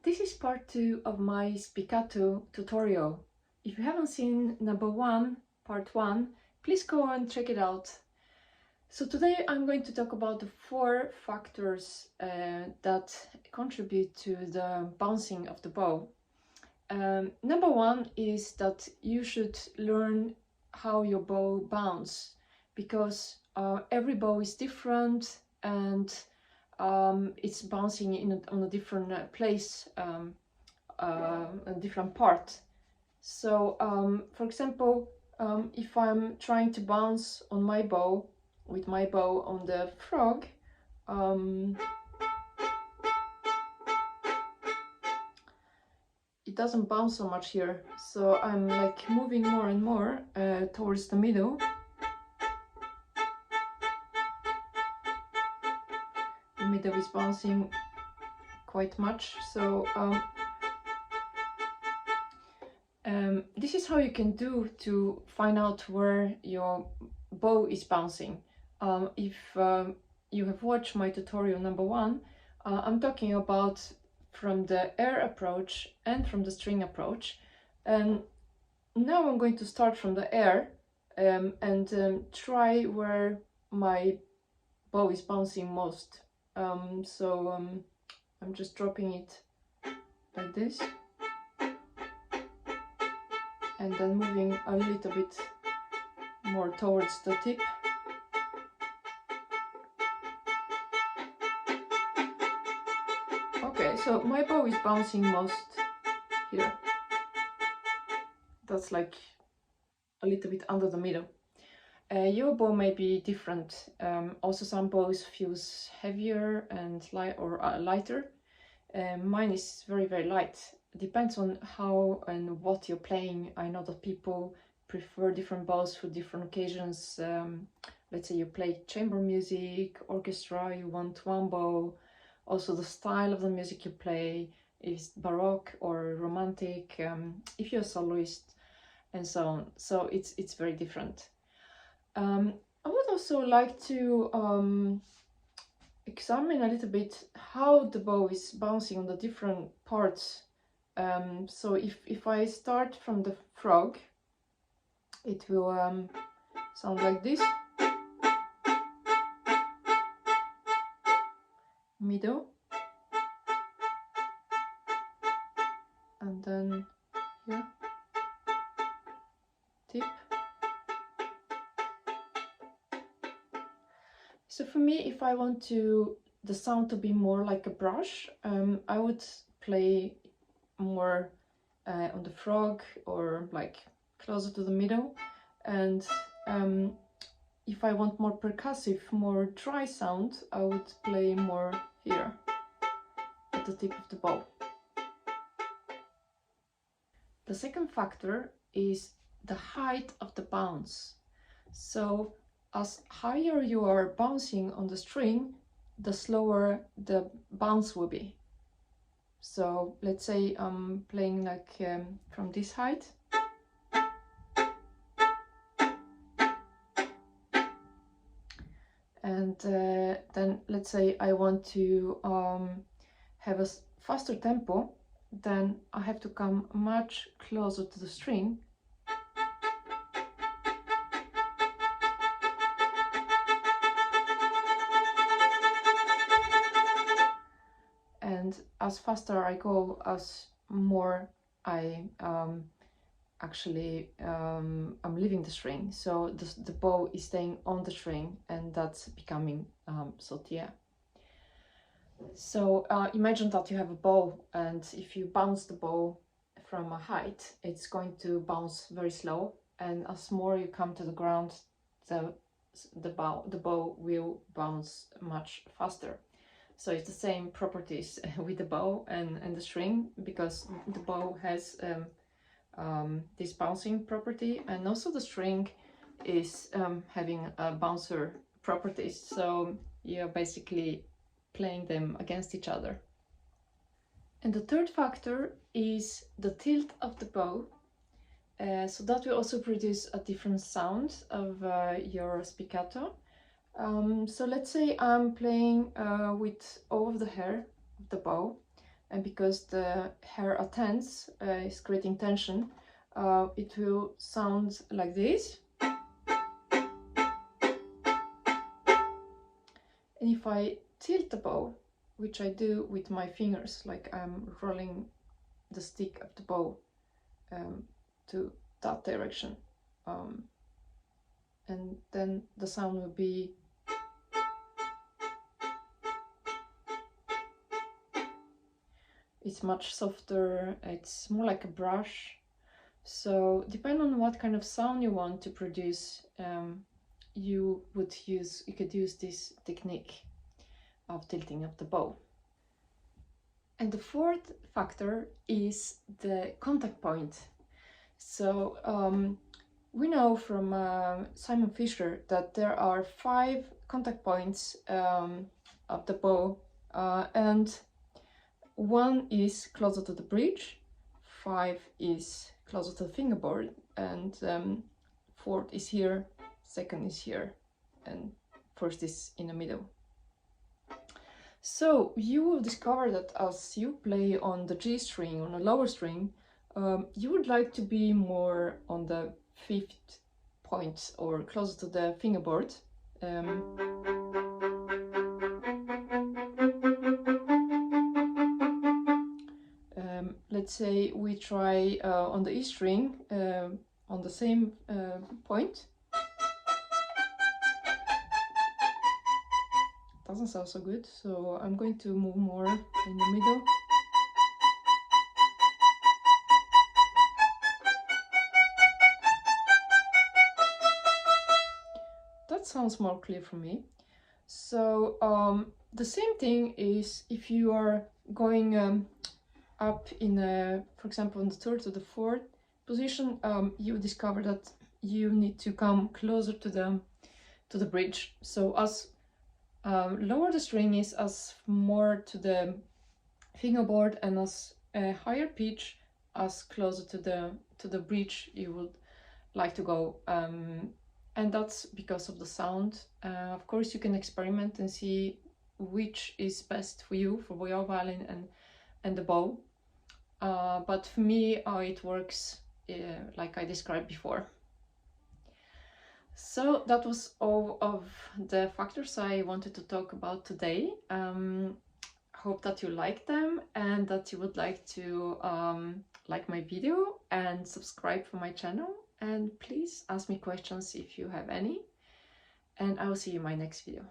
This is part 2 of my Spiccato tutorial. If you haven't seen number 1, part 1, please go and check it out. So today I'm going to talk about the 4 factors that contribute to the bouncing of the bow. Number 1 is that you should learn how your bow bounces, because every bow is different and it's bouncing on a different place, a different part. So for example, if I'm trying to bounce on my bow, with my bow on the frog, it doesn't bounce so much here, so I'm like moving more and more towards the middle. The middle is bouncing quite much, so this is how you can do to find out where your bow is bouncing. If you have watched my tutorial number 1, I'm talking about from the air approach and from the string approach, and now I'm going to start from the air and try where my bow is bouncing most. I'm just dropping it like this and then moving a little bit more towards the tip. Okay, so my bow is bouncing most here. That's like a little bit under the middle. Your bow may be different. Also, some bows feels heavier and lighter. Mine is very, very light. Depends on how and what you're playing. I know that people prefer different bows for different occasions. Let's say you play chamber music, orchestra, you want one bow. Also the style of the music you play is baroque or romantic, if you're a soloist, and so on. So it's very different. I would also like to examine a little bit how the bow is bouncing on the different parts. So if I start from the frog, it will sound like this. Middle, and then here, tip. So for me, if I want the sound to be more like a brush, I would play more on the frog or like closer to the middle, and if I want more percussive, more dry sound, I would play more here at the tip of the bow. The second factor is the height of the bounce. So as higher you are bouncing on the string, the slower the bounce will be. So let's say I'm playing like from this height. And then let's say I want to have a faster tempo, then I have to come much closer to the string. And as faster I go, as more I I'm leaving the string, so the bow is staying on the string, and that's becoming sautille. So imagine that you have a bow, and if you bounce the bow from a height, it's going to bounce very slow, and as more you come to the ground, the bow will bounce much faster. So it's the same properties with the bow and the string, because the bow has this bouncing property, and also the string is having a bouncer properties, so you're basically playing them against each other. And the third factor is the tilt of the bow, so that will also produce a different sound of your spiccato. So let's say I'm playing with all of the hair of the bow, and because the hair attends is creating tension, it will sound like this. And if I tilt the bow, which I do with my fingers, like I'm rolling the stick of the bow to that direction, and then the sound will be it's much softer, it's more like a brush. So depending on what kind of sound you want to produce, you could use this technique of tilting of the bow. And the fourth factor is the contact point. So we know from Simon Fisher that there are 5 contact points of the bow, and 1 is closer to the bridge, 5 is closer to the fingerboard, and 4th is here, 2nd is here, and 1st is in the middle. So you will discover that as you play on the G string, on a lower string, you would like to be more on the 5th point or closer to the fingerboard. Let's say we try on the E string on the same point. Doesn't sound so good, so I'm going to move more in the middle. That sounds more clear for me. So the same thing is if you are going up in for example, on the 3rd to the 4th position, you discover that you need to come closer to the bridge. So as lower the string is, as more to the fingerboard, and as higher pitch, as closer to the bridge you would like to go, and that's because of the sound. Of course, you can experiment and see which is best for you, for your violin and the bow. But for me, it works like I described before. So that was all of the factors I wanted to talk about today. Hope that you liked them and that you would like to like my video and subscribe for my channel. And please ask me questions if you have any. And I will see you in my next video.